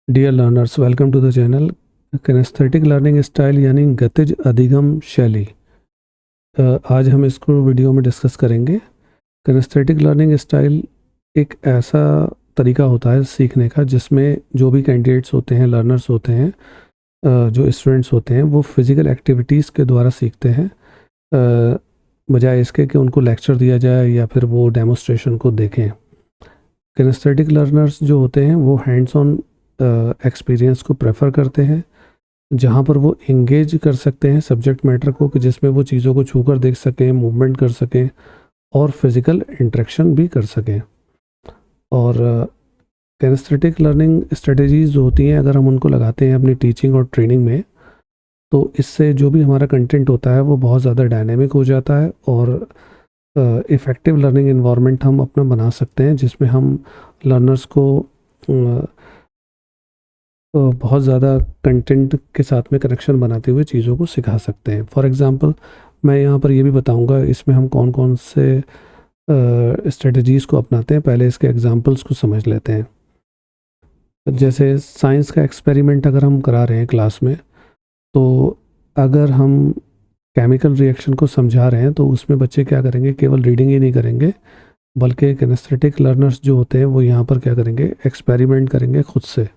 Dear learners, welcome to the channel. Kinesthetic learning style यानी गतिज अधिगम शैली। आज हम इसको वीडियो में डिस्कस करेंगे। किनेस्थेटिक लर्निंग स्टाइल एक ऐसा तरीका होता है सीखने का जिसमें जो भी कैंडिडेट्स होते हैं, लर्नर्स होते हैं, जो स्टूडेंट्स होते हैं, वो फिज़िकल एक्टिविटीज़ के द्वारा सीखते हैं, बजाय इसके कि उनको लेक्चर दिया जाए या फिर वो डेमोस्ट्रेशन को देखें। किनेस्थेटिक लर्नर्स जो होते हैं वो हैंड्स ऑन एक्सपीरियंस को प्रेफर करते हैं, जहाँ पर वो इंगेज कर सकते हैं सब्जेक्ट मैटर को, कि जिसमें वो चीज़ों को छूकर देख सकें, मूवमेंट कर सकें और फिज़िकल इंटरेक्शन भी कर सकें। और किनेस्थेटिक लर्निंग स्ट्रेटजीज़ जो होती हैं, अगर हम उनको लगाते हैं अपनी टीचिंग और ट्रेनिंग में, तो इससे जो भी हमारा कंटेंट होता है वो बहुत ज़्यादा डायनेमिक हो जाता है और इफ़ेक्टिव लर्निंग इन्वायरमेंट हम अपना बना सकते हैं, जिसमें हम लर्नर्स को बहुत ज़्यादा कंटेंट के साथ में कनेक्शन बनाते हुए चीज़ों को सिखा सकते हैं। फॉर एग्ज़ाम्पल, मैं यहाँ पर ये भी बताऊँगा इसमें हम कौन कौन से स्ट्रेटजीज़ को अपनाते हैं। पहले इसके एग्ज़ाम्पल्स को समझ लेते हैं। जैसे साइंस का एक्सपेरिमेंट अगर हम करा रहे हैं क्लास में, तो अगर हम केमिकल रिएक्शन को समझा रहे हैं तो उसमें बच्चे क्या करेंगे, केवल रीडिंग ही नहीं करेंगे, बल्कि किनेस्थेटिक लर्नर्स जो होते हैं वो यहाँ पर क्या करेंगे, एक्सपेरिमेंट करेंगे खुद से।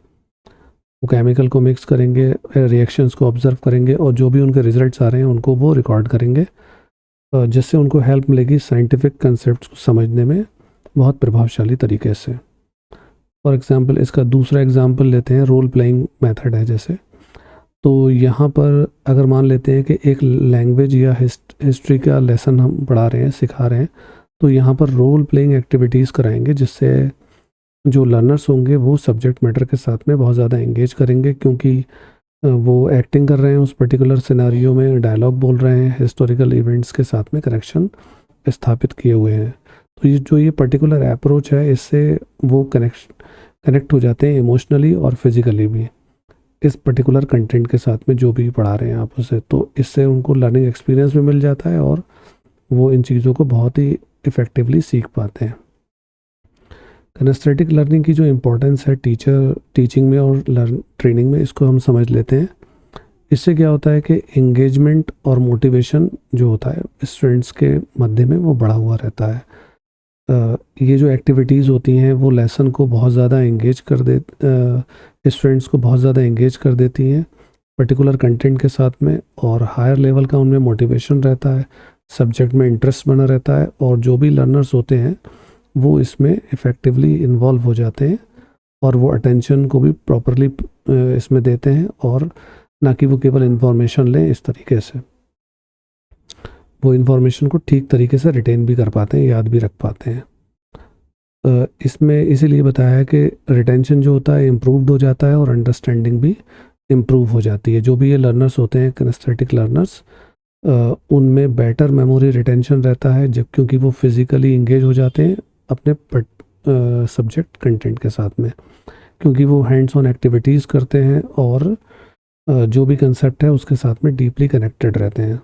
वो केमिकल को मिक्स करेंगे, रिएक्शंस को ऑब्ज़र्व करेंगे और जो भी उनके रिजल्ट्स आ रहे हैं उनको वो रिकॉर्ड करेंगे, जिससे उनको हेल्प मिलेगी साइंटिफिक कंसेप्ट्स को समझने में बहुत प्रभावशाली तरीके से। फॉर एग्ज़ाम्पल, इसका दूसरा एग्ज़ाम्पल लेते हैं, रोल प्लेइंग मेथड है जैसे। तो यहाँ पर अगर मान लेते हैं कि एक लैंग्वेज या हिस्ट्री का लेसन हम पढ़ा रहे हैं, सिखा रहे हैं, तो यहाँ पर रोल प्लेइंग एक्टिविटीज़ कराएंगे, जिससे जो लर्नर्स होंगे वो सब्जेक्ट मैटर के साथ में बहुत ज़्यादा एंगेज करेंगे, क्योंकि वो एक्टिंग कर रहे हैं उस पर्टिकुलर सिनेरियो में, डायलॉग बोल रहे हैं, हिस्टोरिकल इवेंट्स के साथ में कनेक्शन स्थापित किए हुए हैं। तो ये पर्टिकुलर अप्रोच है, इससे वो कनेक्ट हो जाते हैं इमोशनली और फिज़िकली भी इस पर्टिकुलर कंटेंट के साथ में जो भी पढ़ा रहे हैं आप उसे। तो इससे उनको लर्निंग एक्सपीरियंस भी मिल जाता है और वो इन चीज़ों को बहुत ही इफ़ेक्टिवली सीख पाते हैं। किनेस्थेटिक लर्निंग की जो इम्पोर्टेंस है टीचिंग में और ट्रेनिंग में, इसको हम समझ लेते हैं। इससे क्या होता है कि एंगेजमेंट और मोटिवेशन जो होता है स्टूडेंट्स के मध्य में वो बढ़ा हुआ रहता है। ये जो एक्टिविटीज़ होती हैं वो लेसन को बहुत ज़्यादा एंगेज कर दे स्टूडेंट्स को बहुत ज़्यादा एंगेज कर देती हैं पर्टिकुलर कंटेंट के साथ में, और हायर लेवल का उनमें मोटिवेशन रहता है, सब्जेक्ट में इंटरेस्ट बना रहता है, और जो भी लर्नर्स होते हैं वो इसमें इफ़ेक्टिवली इन्वॉल्व हो जाते हैं और वो अटेंशन को भी प्रॉपरली इसमें देते हैं, और ना कि वो केवल इन्फॉर्मेशन लें। इस तरीके से वो इन्फॉर्मेशन को ठीक तरीके से रिटेन भी कर पाते हैं, याद भी रख पाते हैं। इसमें इसीलिए बताया है कि रिटेंशन जो होता है इम्प्रूव्ड हो जाता है और अंडरस्टैंडिंग भी इम्प्रूव हो जाती है। जो भी ये लर्नर्स होते हैं किनेस्थेटिक लर्नर्स, उनमें बेटर मेमोरी रिटेंशन रहता है, जब क्योंकि वो फिज़िकली इंगेज हो जाते हैं अपने सब्जेक्ट कंटेंट के साथ में, क्योंकि वो हैंड्स ऑन एक्टिविटीज़ करते हैं और जो भी कंसेप्ट है उसके साथ में डीपली कनेक्टेड रहते हैं,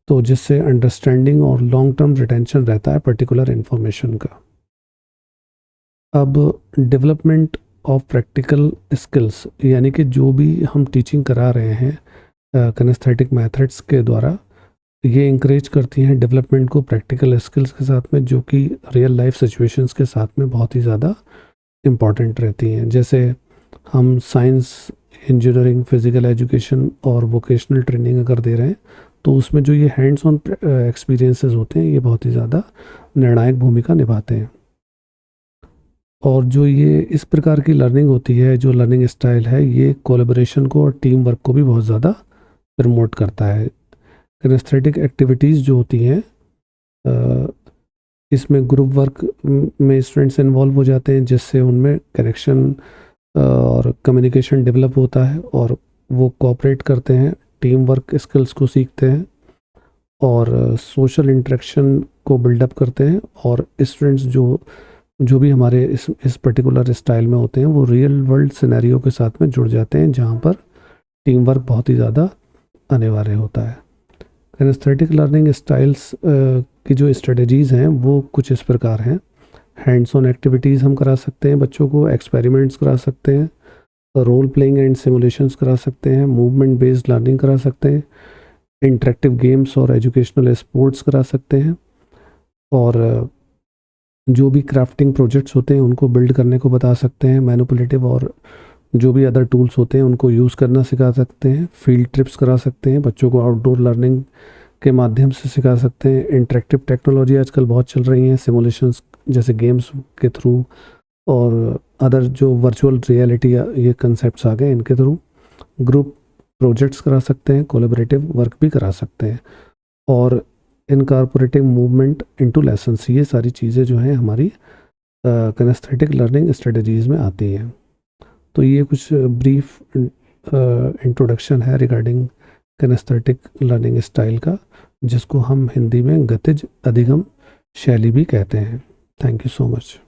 तो जिससे अंडरस्टैंडिंग और लॉन्ग टर्म रिटेंशन रहता है पर्टिकुलर इन्फॉर्मेशन का। अब डेवलपमेंट ऑफ प्रैक्टिकल स्किल्स, यानी कि जो भी हम टीचिंग करा रहे हैं किनेस्थेटिक मेथड्स के द्वारा, ये इंकरेज करती हैं डेवलपमेंट को प्रैक्टिकल स्किल्स के साथ में, जो कि रियल लाइफ सिचुएशंस के साथ में बहुत ही ज़्यादा इम्पॉर्टेंट रहती हैं। जैसे हम साइंस, इंजीनियरिंग, फिज़िकल एजुकेशन और वोकेशनल ट्रेनिंग अगर दे रहे हैं, तो उसमें जो ये हैंड्स ऑन एक्सपीरियंसेस होते हैं ये बहुत ही ज़्यादा निर्णायक भूमिका निभाते हैं। और जो ये इस प्रकार की लर्निंग होती है, जो लर्निंग स्टाइल है, ये कोलैबोरेशन को और टीम वर्क को भी बहुत ज़्यादा प्रमोट करता है। किनेस्थेटिक एक्टिविटीज़ जो होती हैं, इसमें ग्रुप वर्क में स्टूडेंट्स इन्वॉल्व हो जाते हैं, जिससे उनमें कनेक्शन और कम्युनिकेशन डेवलप होता है और वो कोऑपरेट करते हैं, टीम वर्क स्किल्स को सीखते हैं और सोशल इंटरेक्शन को बिल्डअप करते हैं। और स्टूडेंट्स जो भी हमारे इस पर्टिकुलर स्टाइल में होते हैं वो रियल वर्ल्ड सिनेरियो के साथ में जुड़ जाते हैं, जहाँ पर टीम वर्क बहुत ही ज़्यादा अनिवार्य होता है। किनेस्थेटिक लर्निंग स्टाइल्स की जो स्ट्रेटजीज़ हैं वो कुछ इस प्रकार हैं। हैंड्स ऑन एक्टिविटीज़ हम करा सकते हैं, बच्चों को एक्सपेरिमेंट्स करा सकते हैं, रोल प्लेइंग एंड सिमुलेशंस करा सकते हैं, मूवमेंट बेस्ड लर्निंग करा सकते हैं, इंटरेक्टिव गेम्स और एजुकेशनल स्पोर्ट्स करा सकते हैं, और जो भी क्राफ्टिंग प्रोजेक्ट्स होते हैं उनको बिल्ड करने को बता सकते हैं, मैनिपुलेटिव और जो भी अदर टूल्स होते हैं उनको यूज़ करना सिखा सकते हैं, फील्ड ट्रिप्स करा सकते हैं, बच्चों को आउटडोर लर्निंग के माध्यम से सिखा सकते हैं। इंटरेक्टिव टेक्नोलॉजी आजकल बहुत चल रही हैं, सिमुलेशंस जैसे गेम्स के थ्रू और अदर जो वर्चुअल रियलिटी ये कंसेप्ट्स आ गए, इनके थ्रू ग्रुप प्रोजेक्ट्स करा सकते हैं, कोलैबोरेटिव वर्क भी करा सकते हैं, और इनकॉर्पोरेटिंग मूवमेंट इनटू लेसन्स। ये सारी चीज़ें जो हैं हमारी किनेस्थेटिक लर्निंग स्ट्रेटजीज़ में आती हैं। तो ये कुछ ब्रीफ इंट्रोडक्शन है रिगार्डिंग किनेस्थेटिक लर्निंग स्टाइल का, जिसको हम हिंदी में गतिज अधिगम शैली भी कहते हैं। Thank you so much.